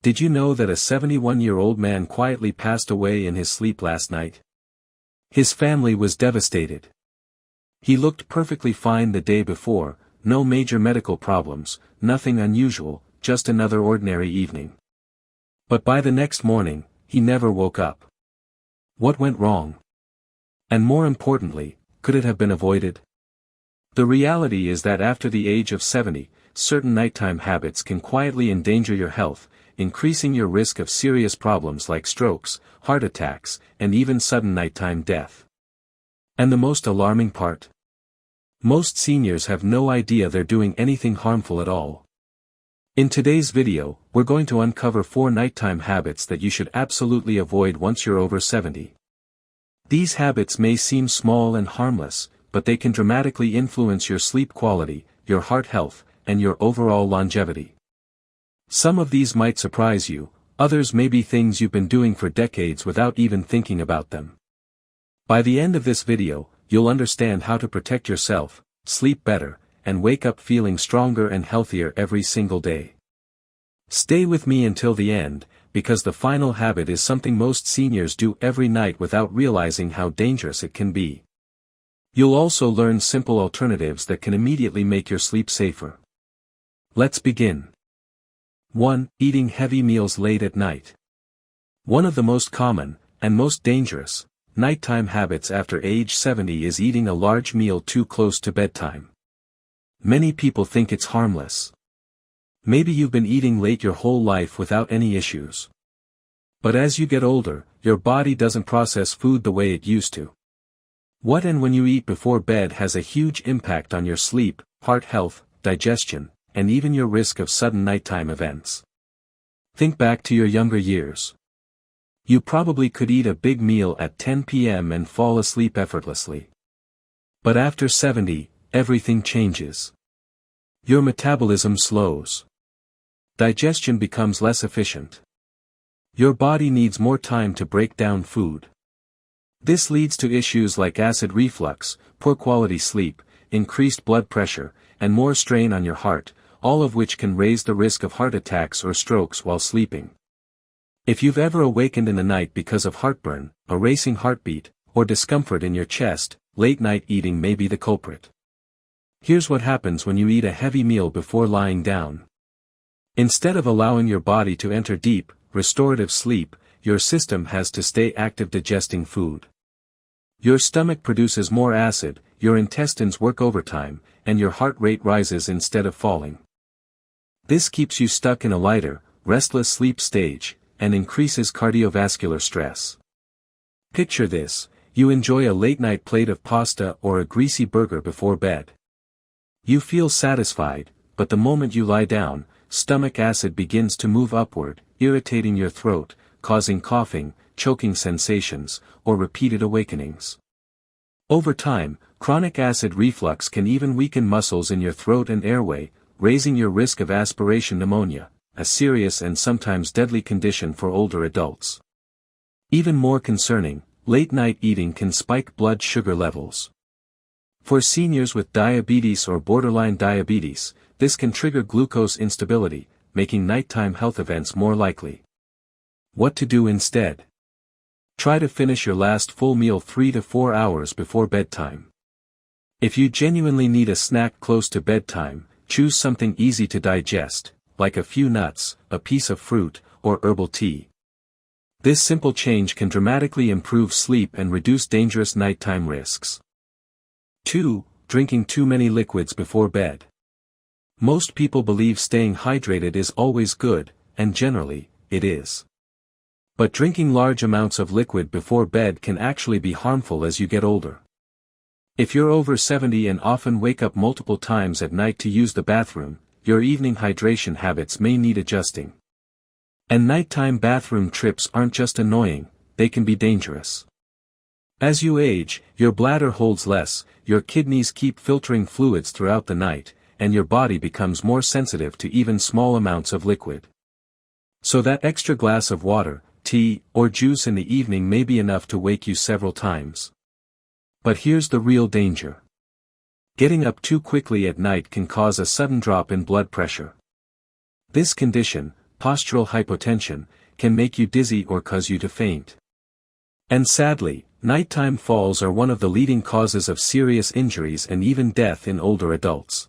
Did you know that a 71-year-old man quietly passed away in his sleep last night? His family was devastated. He looked perfectly fine the day before, no major medical problems, nothing unusual, just another ordinary evening. But by the next morning, he never woke up. What went wrong? And more importantly, could it have been avoided? The reality is that after the age of 70, certain nighttime habits can quietly endanger your health, increasing your risk of serious problems like strokes, heart attacks, and even sudden nighttime death. And the most alarming part? Most seniors have no idea they're doing anything harmful at all. In today's video, we're going to uncover 4 nighttime habits that you should absolutely avoid once you're over 70. These habits may seem small and harmless, but they can dramatically influence your sleep quality, your heart health, and your overall longevity. Some of these might surprise you, others may be things you've been doing for decades without even thinking about them. By the end of this video, you'll understand how to protect yourself, sleep better, and wake up feeling stronger and healthier every single day. Stay with me until the end, because the final habit is something most seniors do every night without realizing how dangerous it can be. You'll also learn simple alternatives that can immediately make your sleep safer. Let's begin. 1. Eating heavy meals late at night. One of the most common, and most dangerous, nighttime habits after age 70 is eating a large meal too close to bedtime. Many people think it's harmless. Maybe you've been eating late your whole life without any issues. But as you get older, your body doesn't process food the way it used to. What and when you eat before bed has a huge impact on your sleep, heart health, digestion, and even your risk of sudden nighttime events. Think back to your younger years. You probably could eat a big meal at 10 p.m. and fall asleep effortlessly. But after 70, everything changes. Your metabolism slows. Digestion becomes less efficient. Your body needs more time to break down food. This leads to issues like acid reflux, poor quality sleep, increased blood pressure, and more strain on your heart, all of which can raise the risk of heart attacks or strokes while sleeping. If you've ever awakened in the night because of heartburn, a racing heartbeat, or discomfort in your chest, late-night eating may be the culprit. Here's what happens when you eat a heavy meal before lying down. Instead of allowing your body to enter deep, restorative sleep, your system has to stay active digesting food. Your stomach produces more acid, your intestines work overtime, and your heart rate rises instead of falling. This keeps you stuck in a lighter, restless sleep stage, and increases cardiovascular stress. Picture this: you enjoy a late-night plate of pasta or a greasy burger before bed. You feel satisfied, but the moment you lie down, stomach acid begins to move upward, irritating your throat, causing coughing, choking sensations, or repeated awakenings. Over time, chronic acid reflux can even weaken muscles in your throat and airway, raising your risk of aspiration pneumonia, a serious and sometimes deadly condition for older adults. Even more concerning, late-night eating can spike blood sugar levels. For seniors with diabetes or borderline diabetes, this can trigger glucose instability, making nighttime health events more likely. What to do instead? Try to finish your last full meal 3 to 4 hours before bedtime. If you genuinely need a snack close to bedtime, choose something easy to digest, like a few nuts, a piece of fruit, or herbal tea. This simple change can dramatically improve sleep and reduce dangerous nighttime risks. 2. Drinking too many liquids before bed. Most people believe staying hydrated is always good, and generally, it is. But drinking large amounts of liquid before bed can actually be harmful as you get older. If you're over 70 and often wake up multiple times at night to use the bathroom, your evening hydration habits may need adjusting. And nighttime bathroom trips aren't just annoying, they can be dangerous. As you age, your bladder holds less, your kidneys keep filtering fluids throughout the night, and your body becomes more sensitive to even small amounts of liquid. So that extra glass of water, tea, or juice in the evening may be enough to wake you several times. But here's the real danger. Getting up too quickly at night can cause a sudden drop in blood pressure. This condition, postural hypotension, can make you dizzy or cause you to faint. And sadly, nighttime falls are one of the leading causes of serious injuries and even death in older adults.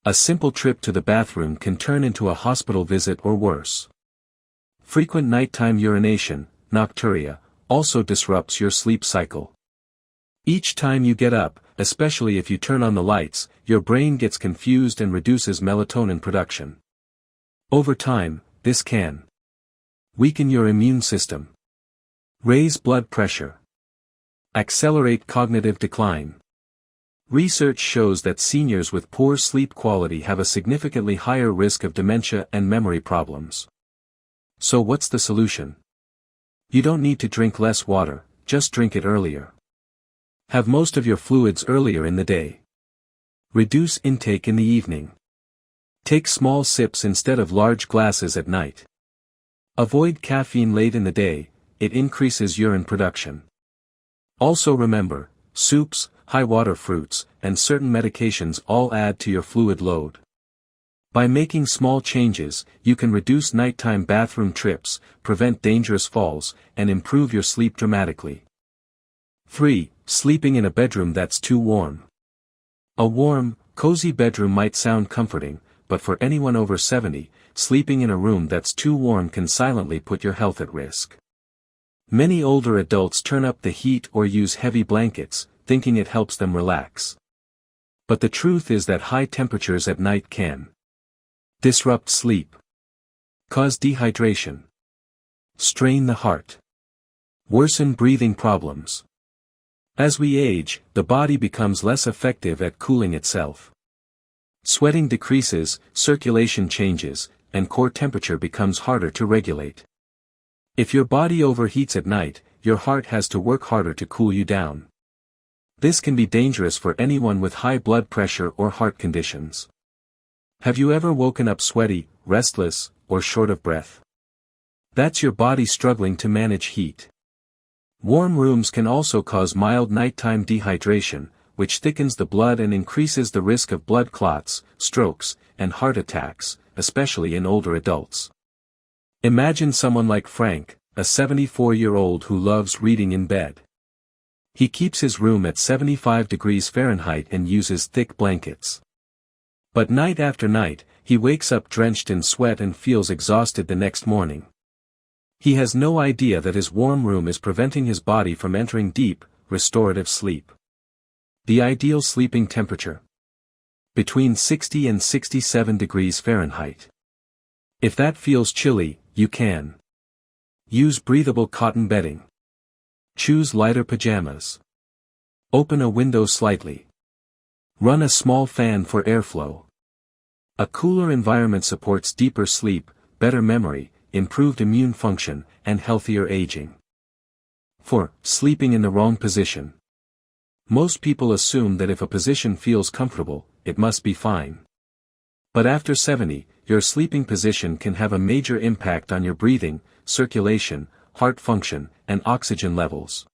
A simple trip to the bathroom can turn into a hospital visit or worse. Frequent nighttime urination, nocturia, also disrupts your sleep cycle. Each time you get up, especially if you turn on the lights, your brain gets confused and reduces melatonin production. Over time, this can weaken your immune system, raise blood pressure, accelerate cognitive decline. Research shows that seniors with poor sleep quality have a significantly higher risk of dementia and memory problems. So what's the solution? You don't need to drink less water, just drink it earlier. Have most of your fluids earlier in the day. Reduce intake in the evening. Take small sips instead of large glasses at night. Avoid caffeine late in the day, it increases urine production. Also remember, soups, high-water fruits, and certain medications all add to your fluid load. By making small changes, you can reduce nighttime bathroom trips, prevent dangerous falls, and improve your sleep dramatically. 3. Sleeping in a bedroom that's too warm. A warm, cozy bedroom might sound comforting, but for anyone over 70, sleeping in a room that's too warm can silently put your health at risk. Many older adults turn up the heat or use heavy blankets, thinking it helps them relax. But the truth is that high temperatures at night can disrupt sleep, cause dehydration, strain the heart, worsen breathing problems. As we age, the body becomes less effective at cooling itself. Sweating decreases, circulation changes, and core temperature becomes harder to regulate. If your body overheats at night, your heart has to work harder to cool you down. This can be dangerous for anyone with high blood pressure or heart conditions. Have you ever woken up sweaty, restless, or short of breath? That's your body struggling to manage heat. Warm rooms can also cause mild nighttime dehydration, which thickens the blood and increases the risk of blood clots, strokes, and heart attacks, especially in older adults. Imagine someone like Frank, a 74-year-old who loves reading in bed. He keeps his room at 75 degrees Fahrenheit and uses thick blankets. But night after night, he wakes up drenched in sweat and feels exhausted the next morning. He has no idea that his warm room is preventing his body from entering deep, restorative sleep. The ideal sleeping temperature: between 60 and 67 degrees Fahrenheit. If that feels chilly, you can use breathable cotton bedding. Choose lighter pajamas. Open a window slightly. Run a small fan for airflow. A cooler environment supports deeper sleep, better memory, improved immune function, and healthier aging. 4. Sleeping in the wrong position. Most people assume that if a position feels comfortable, it must be fine. But after 70, your sleeping position can have a major impact on your breathing, circulation, heart function, and oxygen levels.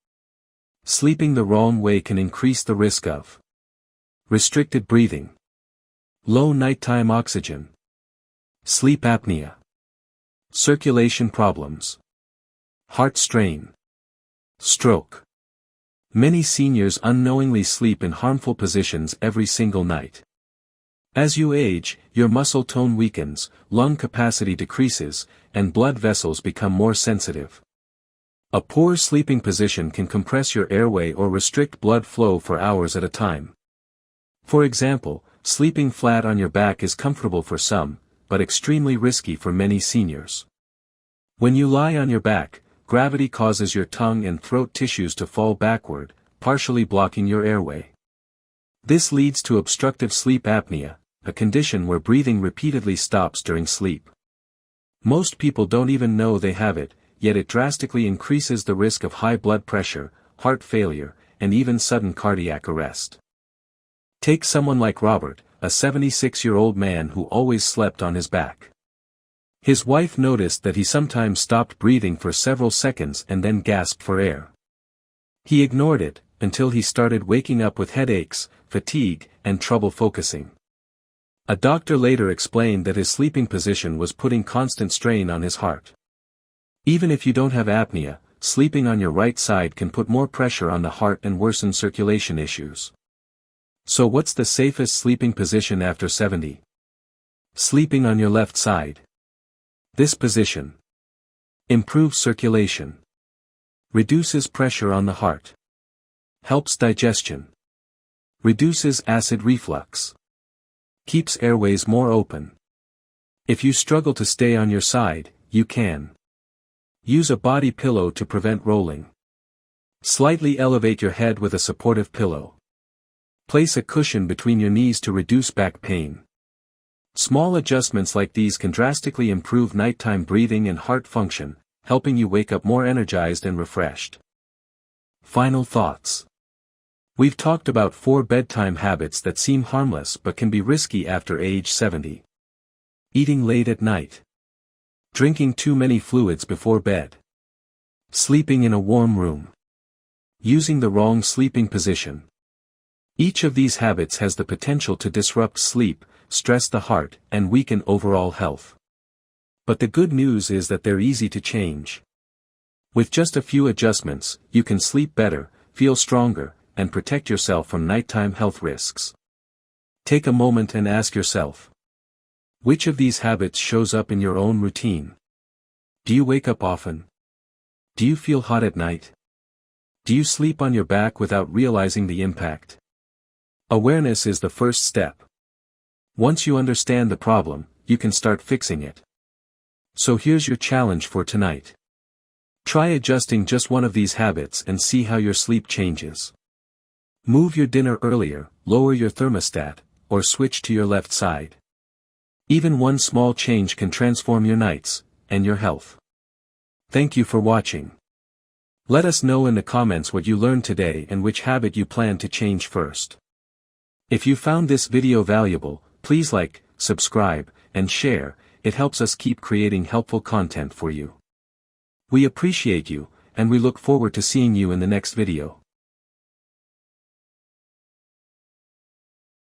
Sleeping the wrong way can increase the risk of restricted breathing, low nighttime oxygen, sleep apnea, circulation problems, heart strain, stroke. Many seniors unknowingly sleep in harmful positions every single night. As you age, your muscle tone weakens, lung capacity decreases, and blood vessels become more sensitive. A poor sleeping position can compress your airway or restrict blood flow for hours at a time. For example, sleeping flat on your back is comfortable for some, but extremely risky for many seniors. When you lie on your back, gravity causes your tongue and throat tissues to fall backward, partially blocking your airway. This leads to obstructive sleep apnea, a condition where breathing repeatedly stops during sleep. Most people don't even know they have it, yet it drastically increases the risk of high blood pressure, heart failure, and even sudden cardiac arrest. Take someone like Robert, a 76-year-old man who always slept on his back. His wife noticed that he sometimes stopped breathing for several seconds and then gasped for air. He ignored it, until he started waking up with headaches, fatigue, and trouble focusing. A doctor later explained that his sleeping position was putting constant strain on his heart. Even if you don't have apnea, sleeping on your right side can put more pressure on the heart and worsen circulation issues. So what's the safest sleeping position after 70? Sleeping on your left side. This position improves circulation, reduces pressure on the heart, helps digestion, reduces acid reflux, keeps airways more open. If you struggle to stay on your side, you can use a body pillow to prevent rolling. Slightly elevate your head with a supportive pillow. Place a cushion between your knees to reduce back pain. Small adjustments like these can drastically improve nighttime breathing and heart function, helping you wake up more energized and refreshed. Final thoughts. We've talked about 4 bedtime habits that seem harmless but can be risky after age 70. Eating late at night. Drinking too many fluids before bed. Sleeping in a warm room. Using the wrong sleeping position. Each of these habits has the potential to disrupt sleep, stress the heart, and weaken overall health. But the good news is that they're easy to change. With just a few adjustments, you can sleep better, feel stronger, and protect yourself from nighttime health risks. Take a moment and ask yourself, which of these habits shows up in your own routine? Do you wake up often? Do you feel hot at night? Do you sleep on your back without realizing the impact? Awareness is the first step. Once you understand the problem, you can start fixing it. So here's your challenge for tonight. Try adjusting just one of these habits and see how your sleep changes. Move your dinner earlier, lower your thermostat, or switch to your left side. Even one small change can transform your nights, and your health. Thank you for watching. Let us know in the comments what you learned today and which habit you plan to change first. If you found this video valuable, please like, subscribe, and share. It helps us keep creating helpful content for you. We appreciate you, and we look forward to seeing you in the next video.